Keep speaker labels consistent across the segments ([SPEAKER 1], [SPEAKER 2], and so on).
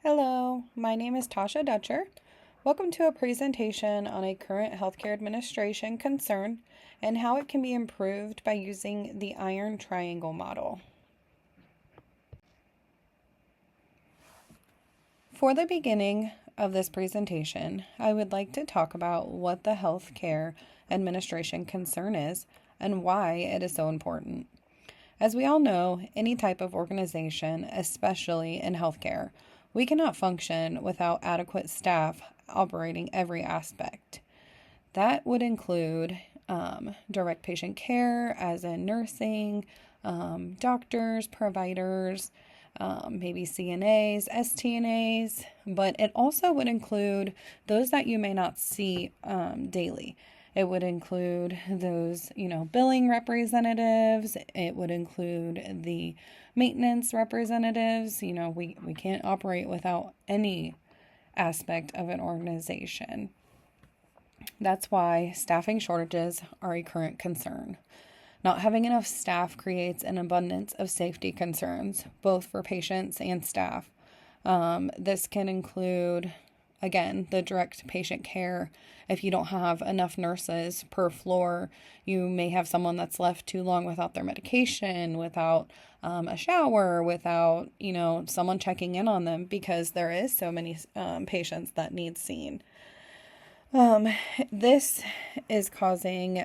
[SPEAKER 1] Hello, my name is Tasha Dutcher. Welcome to a presentation on a current healthcare administration concern and how it can be improved by using the iron triangle model. For the beginning of this presentation, I would like to talk about what the healthcare administration concern is and why it is so important. As we all know, any type of organization, especially in healthcare, we cannot function without adequate staff operating every aspect. That would include direct patient care, as in nursing, doctors, providers, maybe CNAs, STNAs, but it also would include those that you may not see daily. It would include those, billing representatives. It would include the maintenance representatives. We can't operate without any aspect of an organization. That's why staffing shortages are a current concern. Not having enough staff creates an abundance of safety concerns, both for patients and staff. This can include, again, the direct patient care. If you don't have enough nurses per floor, you may have someone that's left too long without their medication, without a shower, without, someone checking in on them because there is so many patients that need seen. This is causing,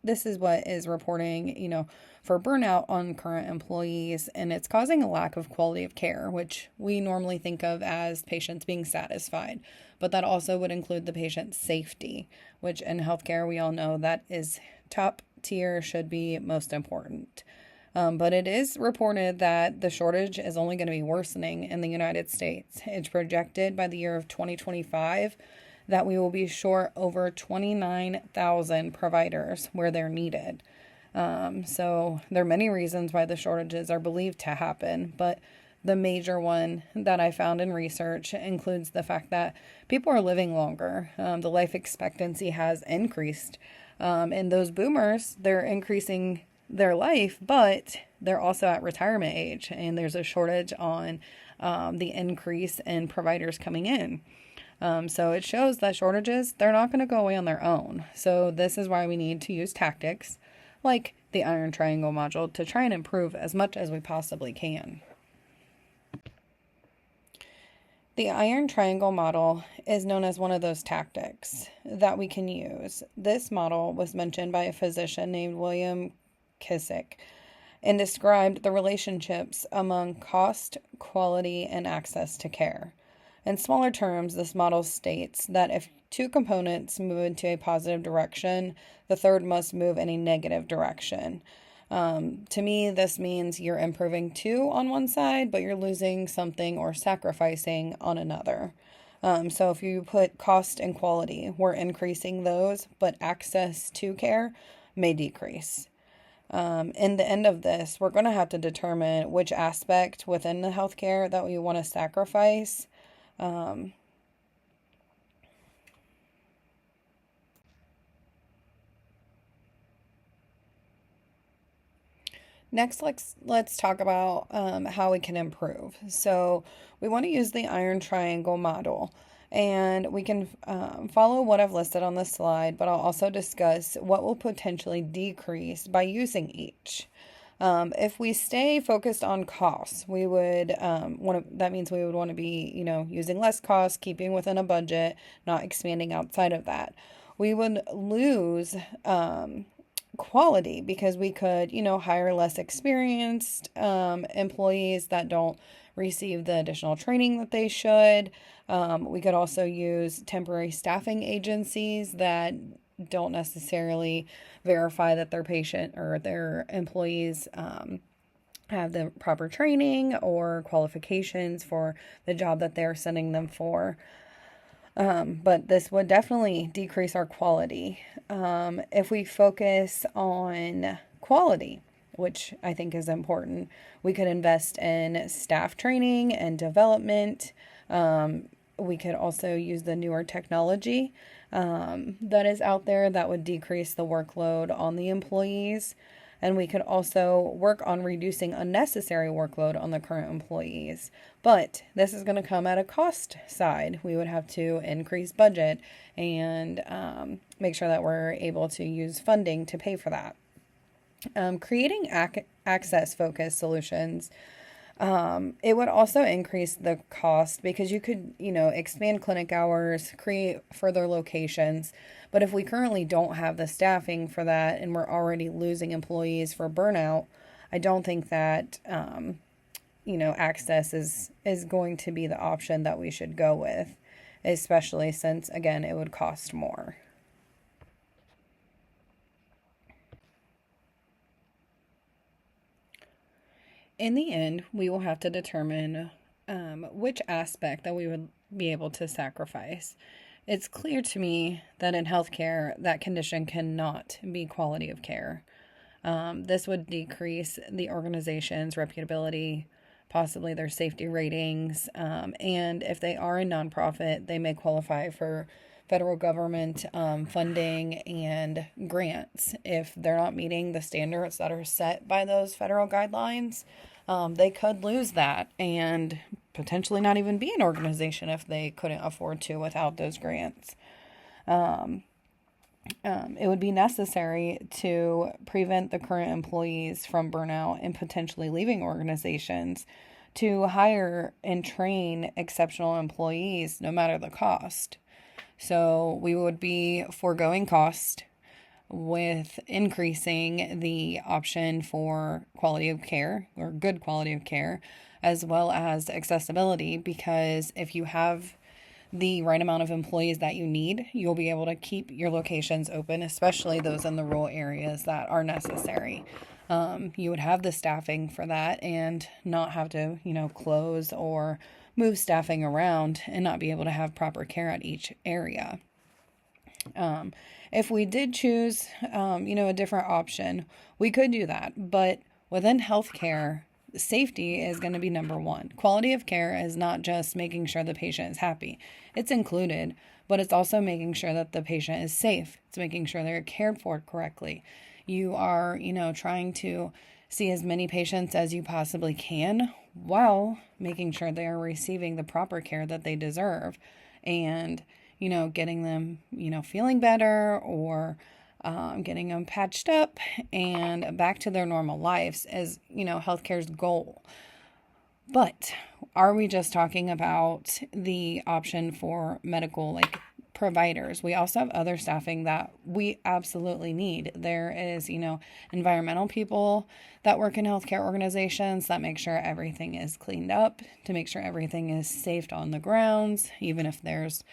[SPEAKER 1] this is what is reporting, for burnout on current employees, and it's causing a lack of quality of care, which we normally think of as patients being satisfied, but that also would include the patient safety, which in healthcare, we all know that is top tier, should be most important. But it is reported that the shortage is only going to be worsening in the United States. It's projected by the year of 2025 that we will be short over 29,000 providers where they're needed. So there are many reasons why the shortages are believed to happen, but the major one that I found in research includes the fact that people are living longer. The life expectancy has increased. And those boomers, they're increasing their life, but they're also at retirement age, and there's a shortage on the increase in providers coming in. So it shows that shortages, they're not going to go away on their own. So this is why we need to use tactics like the iron triangle module to try and improve as much as we possibly can. The iron triangle model is known as one of those tactics that we can use. This model was mentioned by a physician named William Kissick and described the relationships among cost, quality, and access to care. In smaller terms, this model states that if two components move into a positive direction, the third must move in a negative direction. To me, this means you're improving two on one side, but you're losing something or sacrificing on another. So if you put cost and quality, we're increasing those, but access to care may decrease. In the end of this, we're going to have to determine which aspect within the healthcare that we want to sacrifice. Next, let's talk about how we can improve. So we want to use the iron triangle model, and we can follow what I've listed on the slide, but I'll also discuss what will potentially decrease by using each. If we stay focused on costs, we would that means we would want to be, using less costs, keeping within a budget, not expanding outside of that. We would lose quality because we could, hire less experienced employees that don't receive the additional training that they should. We could also use temporary staffing agencies that don't necessarily verify that their patient or their employees have the proper training or qualifications for the job that they're sending them for. But this would definitely decrease our quality. If we focus on quality, which I think is important, we could invest in staff training and development. We could also use the newer technology that is out there that would decrease the workload on the employees. And we could also work on reducing unnecessary workload on the current employees. But this is going to come at a cost side. We would have to increase budget and make sure that we're able to use funding to pay for that. Creating access-focused solutions, it would also increase the cost because you could, expand clinic hours, create further locations. But if we currently don't have the staffing for that and we're already losing employees for burnout, I don't think that, access is going to be the option that we should go with, especially since, again, it would cost more. In the end, we will have to determine which aspect that we would be able to sacrifice. It's clear to me that in healthcare, that condition cannot be quality of care. This would decrease the organization's reputability, possibly their safety ratings, and if they are a nonprofit, they may qualify for federal government funding and grants. If they're not meeting the standards that are set by those federal guidelines, they could lose that and potentially not even be an organization if they couldn't afford to without those grants. It would be necessary to prevent the current employees from burnout and potentially leaving organizations to hire and train exceptional employees no matter the cost. So we would be foregoing cost with increasing the option for quality of care or good quality of care, as well as accessibility, because if you have the right amount of employees that you need, you'll be able to keep your locations open, especially those in the rural areas that are necessary. You would have the staffing for that and not have to, close or move staffing around and not be able to have proper care at each area. If we did choose, a different option, we could do that. But within healthcare, safety is going to be number one. Quality of care is not just making sure the patient is happy. It's included, but it's also making sure that the patient is safe. It's making sure they're cared for correctly. You are, trying to see as many patients as you possibly can while making sure they are receiving the proper care that they deserve and, getting them, feeling better or getting them patched up and back to their normal lives as, healthcare's goal. But are we just talking about the option for medical, providers? We also have other staffing that we absolutely need. There is, environmental people that work in healthcare organizations that make sure everything is cleaned up, to make sure everything is safe on the grounds, even if there's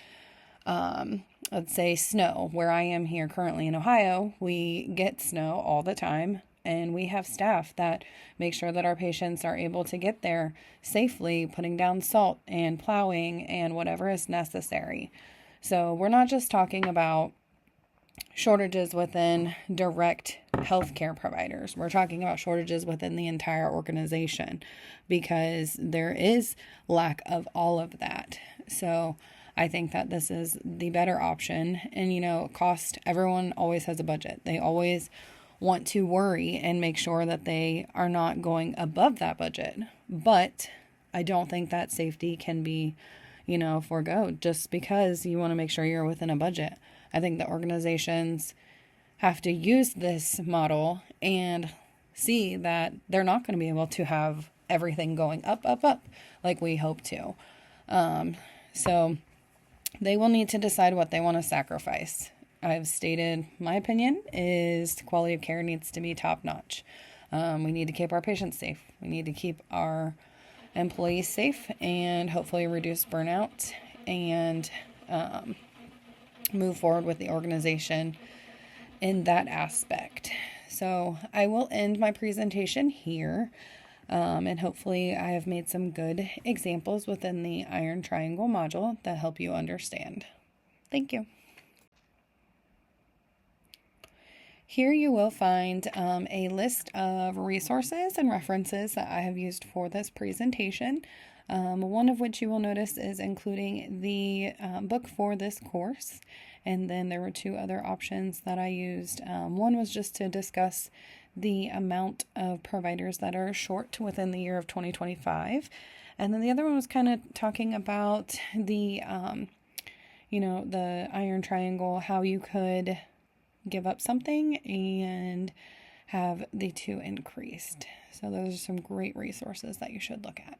[SPEAKER 1] let's say snow. Where I am here currently in Ohio, we get snow all the time, and we have staff that make sure that our patients are able to get there safely, putting down salt and plowing and whatever is necessary. So we're not just talking about shortages within direct healthcare providers. We're talking about shortages within the entire organization because there is lack of all of that. So I think that this is the better option. And, cost, everyone always has a budget. They always want to worry and make sure that they are not going above that budget. But I don't think that safety can be, forego just because you want to make sure you're within a budget. I think the organizations have to use this model and see that they're not going to be able to have everything going up like we hope to. So they will need to decide what they want to sacrifice. I've stated my opinion is quality of care needs to be top notch. We need to keep our patients safe. We need to keep our employees safe and hopefully reduce burnout and move forward with the organization in that aspect. So I will end my presentation here. And hopefully I have made some good examples within the Iron Triangle module that help you understand. Thank you. Here you will find a list of resources and references that I have used for this presentation. One of which you will notice is including the book for this course. And then there were two other options that I used. One was just to discuss the amount of providers that are short within the year of 2025. And then the other one was kind of talking about the, the iron triangle, how you could give up something and have the two increased. So those are some great resources that you should look at.